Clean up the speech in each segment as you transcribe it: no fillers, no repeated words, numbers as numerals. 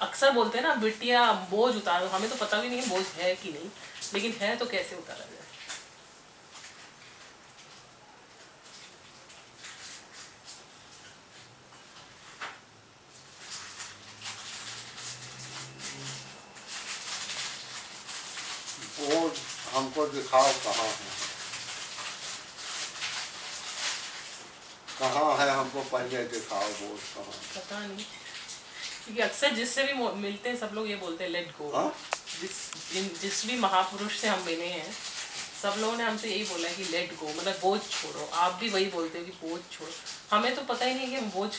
अक्सर बोलते हैं ना बिटिया बोझ उतारो, हमें तो पता भी नहीं है बोझ है कि नहीं, लेकिन है तो कैसे उतारा जाए। वो हमको दिखाओ कहाँ है, कहाँ है, हमको पहले दिखाओ वो कहाँ। पता नहीं, क्योंकि अक्सर जिससे भी मिलते हैं सब लोग ये बोलते हैं लेट गो। हाँ? जिस भी महापुरुष से हम मिले हैं सब लोगों ने हमसे यही बोला है कि लेट गो, मतलब बोझ छोड़ो। आप भी वही बोलते हो कि बोझ छोड़ो। हमें तो पता ही नहीं कि हम बोझ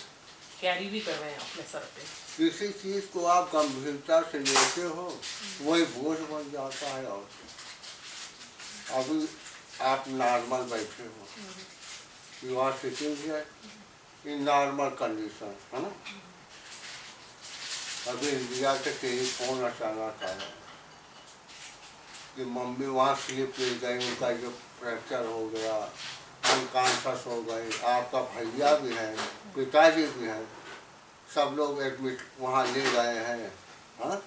कैरी भी कर रहे हैं अपने सर पे। किसी चीज को आप गंभीरता से लेते हो वही बोझ बन जाता है। और अभी आप नॉर्मल बैठे हो, you are sitting here in normal condition, है ना। अभी इंडिया से टेलीफोन अचानक आया कि मम्मी वहाँ स्लिप ले गई, उनका जो फ्रैक्चर हो गया, अनकॉन्शस हो गई। आपका भैया भी है, पिताजी भी हैं, सब लोग एडमिट वहाँ ले गए हैं। हाँ,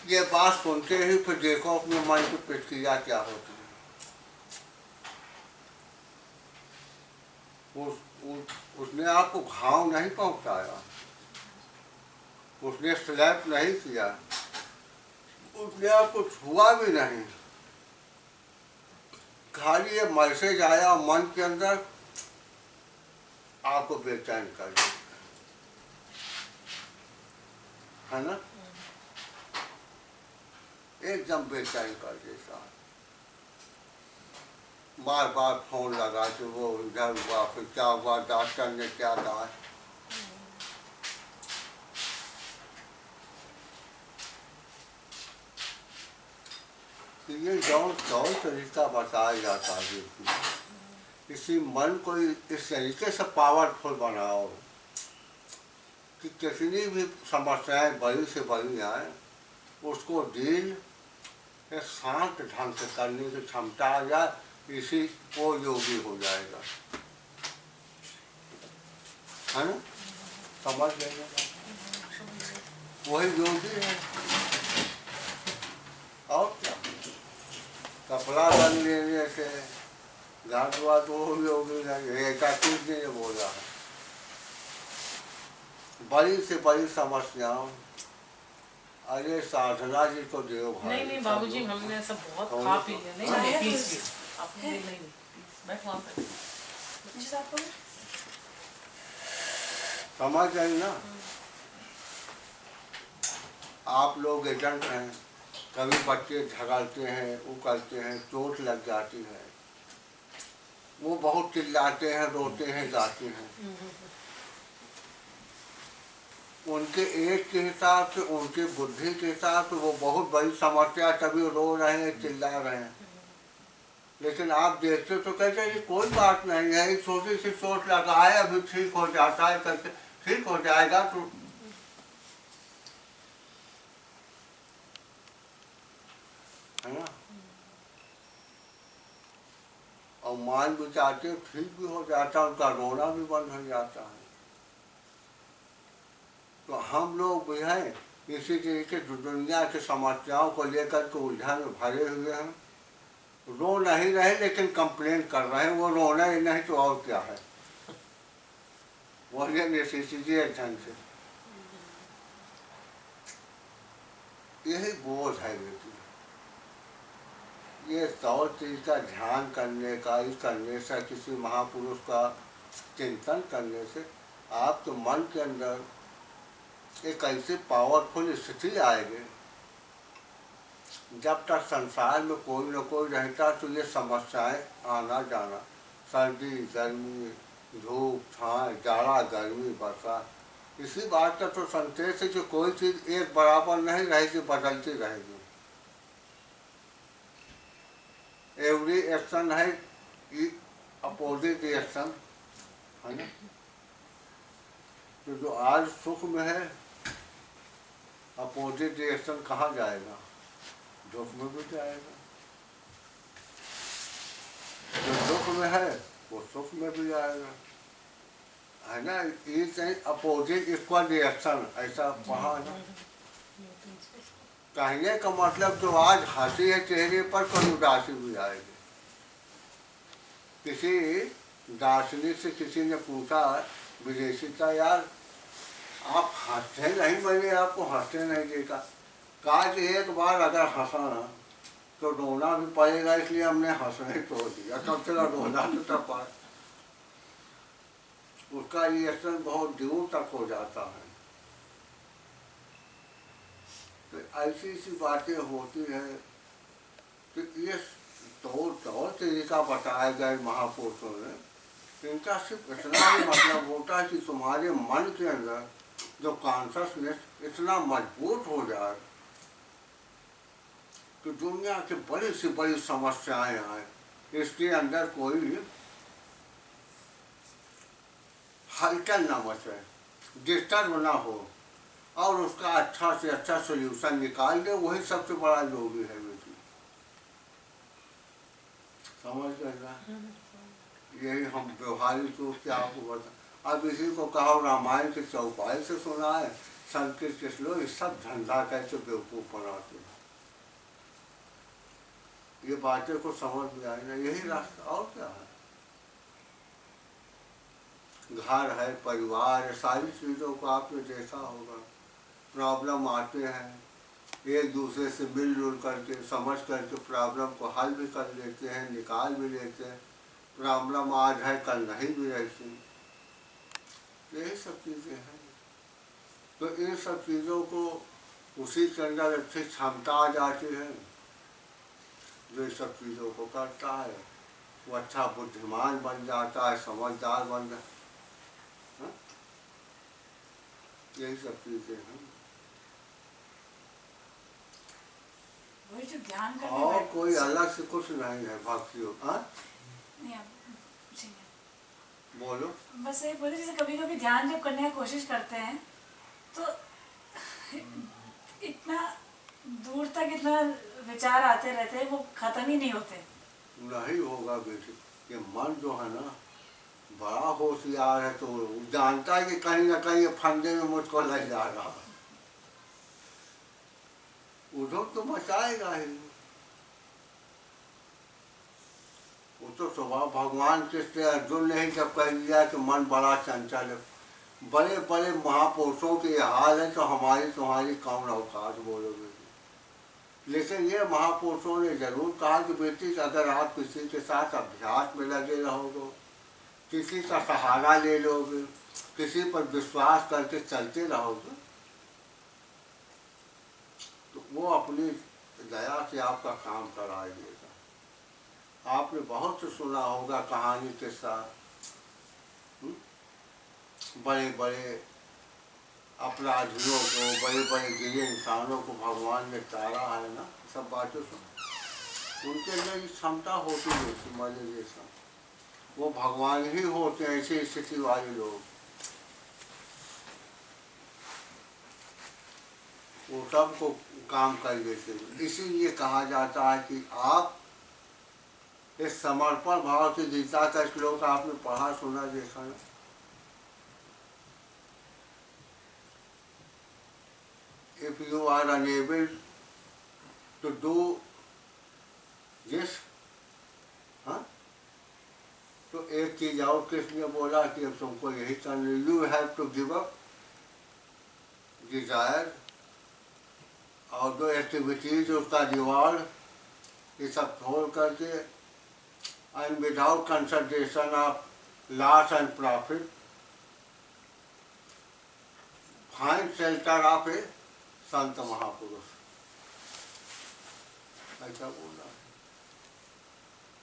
ये बात सुनते ही फिर देखो अपने मन की प्रतिक्रिया क्या होती है। उसने आपको घाव नहीं पहुंचाया, उसने स्लैप नहीं किया, उसने आपको छुआ भी नहीं, खाली ये मैसेज आया मन के अंदर, आपको बेचैन कर दिया, है ना। एकदम बेचैन कर देता। बार बार फोन लगा कि वो इधर हुआ, फिर क्या हुआ, डॉक्टर ने क्या कहा। ये जौन तौर तरीका बताया जाता है किसी मन को इस तरीके से पावरफुल बनाओ कि कितनी भी समस्याएं बड़ी से बड़ी आए उसको डील एक शांत ढंग से करने की क्षमता आ जाए, इसी को योगी हो जाएगा, है ना। समझ लेंगे, वही योगी है। और क्या, कपड़ा बन लेने से घाट हुआ तो वो योगी है, एकाकीर्ति ने बोला है। बड़ी से बड़ी समस्याओं, अरे साधना जी को देव भाई। नहीं बाबूजी, हमने सब बहुत खा पी लिया। नहीं प्लीज आप नहीं बैठ वहाँ पे। समझ गए ना। आप लोग एजेंट हैं, कभी बच्चे झगड़ते हैं, वो करते हैं, चोट लग जाती है, वो बहुत चिल्लाते हैं, रोते हैं, गाते हैं। उनके एज के हिसाब से, उनकी बुद्धि के हिसाब से वो बहुत बड़ी समस्या, तभी रो रहे हैं, चिल्ला रहे हैं। लेकिन आप देखते तो कहते हैं कोई बात नहीं है, छोटी सी चोट लगा है, अभी ठीक हो जाता है, करके ठीक हो जाएगा। तो है ना, और मान भी जाते ठीक भी हो जाता, उनका रोना भी बंद हो जाता है। तो हम लोग भी हैं इसी तरीके दुनिया की समस्याओं को लेकर के उलझन में भरे हुए हैं, रो नहीं रहे लेकिन कंप्लेन कर रहे हैं। वो रोना ही नहीं तो और क्या है, वो नेसेसिटी है ढंग से। यही बोझ है बेटी। ये तौर तरीका ध्यान करने का, इस करने से, किसी महापुरुष का चिंतन करने से आपके मन के अंदर एक ऐसी पावरफुल स्थिति आएगी, जब तक संसार में कोई न कोई रहता तो ये समस्याएं आना जाना, सर्दी गर्मी, धूप छाँव, जाड़ा गर्मी, बरसात, इसी बात का तो संकेत है कि कोई चीज़ एक बराबर नहीं रहेगी, बदलती रहेगी। एवरी एक्शन है अपोजिट रिएक्शन, है ना। तो जो आज सुख में है, अपोजिट रिएक्शन कहाँ जाएगा, दुख में भी जाएगा। जो दुख में है वो सुख में भी जाएगा। है ना, is an opposite equal reaction, ऐसा पढ़ा ना। कहने का मतलब जो आज हंसी है चेहरे पर, कल उदासी भी आएगी। किसी दार्शनिक से किसी ने पूछा, विदेशी था, यार आप हंसते नहीं, मैंने आपको हंसते नहीं देखा। कहा कि एक बार अगर हंसा ना तो रोना भी पड़ेगा, इसलिए हमने हंसने छोड़ दिया, तब से रोना तो तब पाए। उसका रिएक्शन बहुत दूर तक हो जाता है। तो ऐसी ऐसी बातें होती है कि ये तौर तरीका बताया गया महापुरुषों ने। इनका सिर्फ इतना ही मतलब होता है कि तुम्हारे मन के अंदर जो कॉन्शसनेस इतना मजबूत हो जाए कि दुनिया की बड़ी से बड़ी समस्याएं आए, इसके अंदर कोई हलचल न मचे, डिस्टर्ब ना हो, और उसका अच्छा से अच्छा सोल्यूशन निकाल दे, वही सबसे बड़ा योगी है बेटी। समझ गए ना? यही हम व्यवहारिक रूप से आपको बता। अब इसी को कहो रामायण के चौपाई से सुना है, संस्कृत के श्लोक, ये सब धंधा करके बेवकूफ बनाते हैं। ये बातें को समझ में आए ना, यही रास्ता, और क्या है। घर है, परिवार है, सारी चीज़ों को आपने देखा होगा। प्रॉब्लम आते हैं, एक दूसरे से मिलजुल करके समझ करके प्रॉब्लम को हल भी कर लेते हैं, निकाल भी लेते हैं। प्रॉब्लम आज है, कल नहीं भी रहती। यही सब चीज़ें हैं। तो इन सब चीज़ों को उसी के अंदर अच्छी क्षमता आ जाती है जो इस सब चीज़ों को करता है। वो अच्छा बुद्धिमान बन जाता है, समझदार बन जाता है। यही सब चीज़ें हैं। वही जो ध्यान करने और बैठ- कोई अलग से कुछ नहीं है भक्ति। हाँ, नहीं, जी नहीं। बोलो। बस ये बोले, जैसे कभी कभी ध्यान जब करने की कोशिश करते हैं तो इतना दूर तक इतना विचार आते रहते हैं, वो खत्म ही नहीं होते। नहीं होगा बेटी, ये मन जो है ना बड़ा होशियार है, तो जानता है कि कहीं ना कहीं ये फंदे में मुझको लग जा रहा है, उधर तो मचाएगा ही। वो तो स्वभाव भगवान कृष्ण अर्जुन ने ही जब कह दिया कि मन बड़ा चंचल है। बड़े बड़े महापुरुषों के हाल है, तो हमारी तुम्हारी कौन अवकाश बोलोगे। लेकिन ये महापुरुषों ने जरूर कहा कि बेटी, अगर आप किसी के साथ अभ्यास में लगे रहोगे, किसी का सहारा ले लोगे, किसी पर विश्वास करके चलते रहोगे, तो वो अपनी दया से आपका काम करा देगा। आपने बहुत से सुना होगा कहानी के साथ, बड़े बड़े अपराधियों को, बड़े बड़े गिरे इंसानों को भगवान ने तारा है ना, सब बातें सुन। उनके अंदर ये क्षमता होती है मजे जैसा, वो भगवान ही होते हैं ऐसी स्थिति वाले लोग। वो सबको काम कर देते हैं। इसीलिए कहा जाता है कि आप इस समर्पण भाव से, गीता का श्लोक आपने पढ़ा सुना देखा ना, if you are unable to do this, हाँ, तो एक चीज और कृष्ण ने बोला कि अब तुमको यही करना, you have to give up desire, और जो एक्टिविटीज उसका रिवॉर्ड, ये सब छोड़ करके, and without consultation of loss and profit, find shelter of a sant mahapurush, ऐसा बोला है।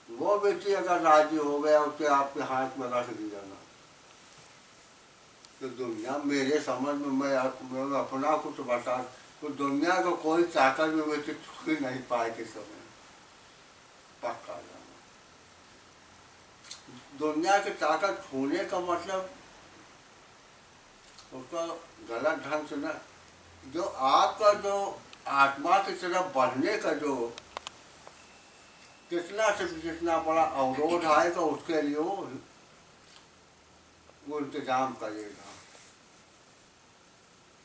वो व्यक्ति अगर राजी हो गया, उसे आपके हाथ में रख दिया ना, तो दुनिया मेरे समझ में, मैं अपना कुछ बता, तो दुनिया को कोई ताकत में व्यक्ति छू नहीं पाए के समय पक्का जाना। दुनिया की ताकत छूने का मतलब उसका गलत ढंग से ना, जो आपका जो आत्मा की तरफ बढ़ने का जो कितना से कितना बड़ा अवरोध आएगा, उसके लिए वो वो इंतजाम करेगा।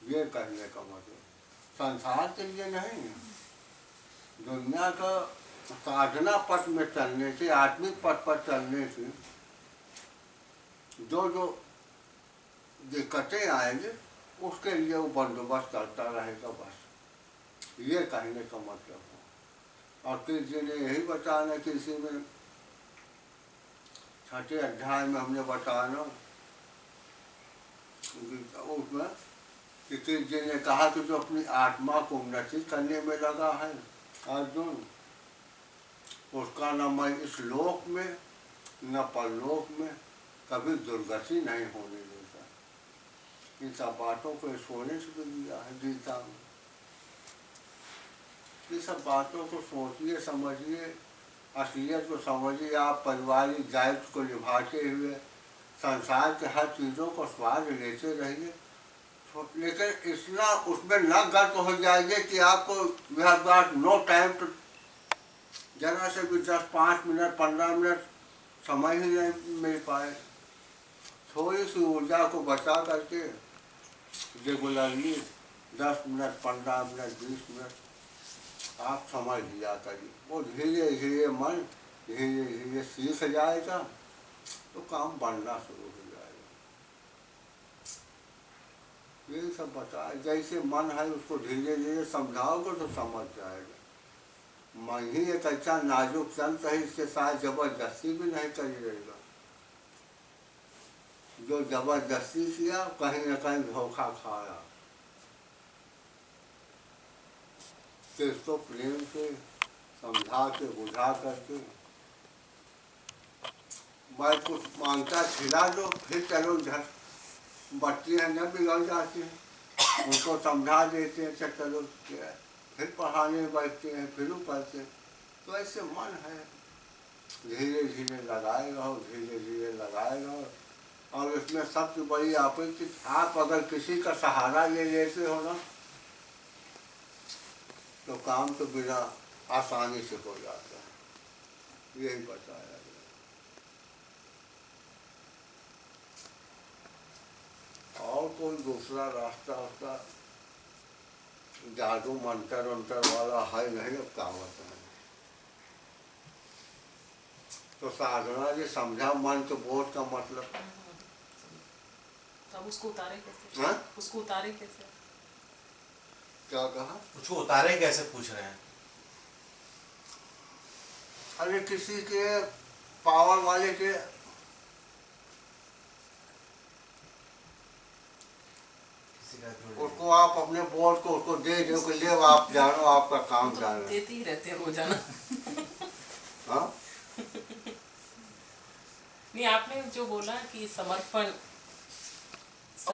ये कहने का मतलब संसार के लिए नहीं है, दुनिया का साधना पथ में चलने से, आत्मिक पथ पर चलने से जो जो दिक्कतें आएंगे उसके लिए वो बंदोबस्त करता रहेगा, बस ये कहने का मतलब है। और कृष्ण ने यही बताया कि इसी में 6ठे अध्याय में हमने बताया ना उसमें कि कृष्ण ने कहा कि जो अपनी आत्मा को उन्नति करने में लगा है अर्जुन, उसका न मैं इस लोक में न परलोक में कभी दुर्गति नहीं होने देता। इन सब बातों को सोने से भी दिया है गीता में। ये सब बातों को सोचिए, समझिए, असलियत को समझिए। आप पारिवारिक दायित्व को निभाते हुए संसार के हर चीज़ों को स्वाद लेते रहिए, लेकिन इतना उसमें न गर्त हो जाएंगे कि आपको you have got no time to, जरा से भी 10-5 मिनट 15 मिनट समय ही नहीं मिल पाए। थोड़ी सी ऊर्जा को बचा करके रेगुलरली 10 मिनट 15 मिनट 20 मिनट आप समझ लिया करिए। वो धीरे धीरे मन धीरे धीरे सीख जाएगा तो काम बनना शुरू हो जाएगा। यही सब बताए, जैसे मन है उसको धीरे धीरे समझाओगे तो समझ जाएगा। मन ही एक अच्छा नाजुक तंत्र है, इसके साथ जबरदस्ती भी नहीं करी रहेगा। जो जबरदस्ती किया कहीं न कहीं धोखा खाया। तो इसको प्रेम से समझा के बुझा करके मैं कुछ मांगता खिला दो, फिर चलो घर बच्चियाँ न बिगड़ जाती हैं, उनको समझा देते हैं, अच्छा चलो फिर पढ़ाने बैठते हैं, फिर पढ़ते हैं। तो ऐसे मन है, धीरे धीरे लगाए रहो, धीरे धीरे लगाए रहो। और इसमें सबसे बड़ी अपेक्षित, आप अगर किसी का सहारा ले लेते हो ना तो काम तो बिना आसानी से हो जाता है। यही बताया गया। और कोई दूसरा रास्ता उसका जादू मंत्र वंत्र वाला है नहीं, अब काम होता है। तो साधना जी समझा मन के बोझ का मतलब। अब उसको उतारे कैसे? हाँ? उसको उतारे कैसे? क्या कहा? उसको उतारे कैसे पूछ रहे हैं? अरे किसी के पावर वाले के, किसी का जो उसको आप अपने बोझ को उसको दे दो कि ले आप जानो, आपका काम तो जानो। देते ही रहते हैं रोजाना। हाँ? नहीं, आपने जो बोला कि समर्पण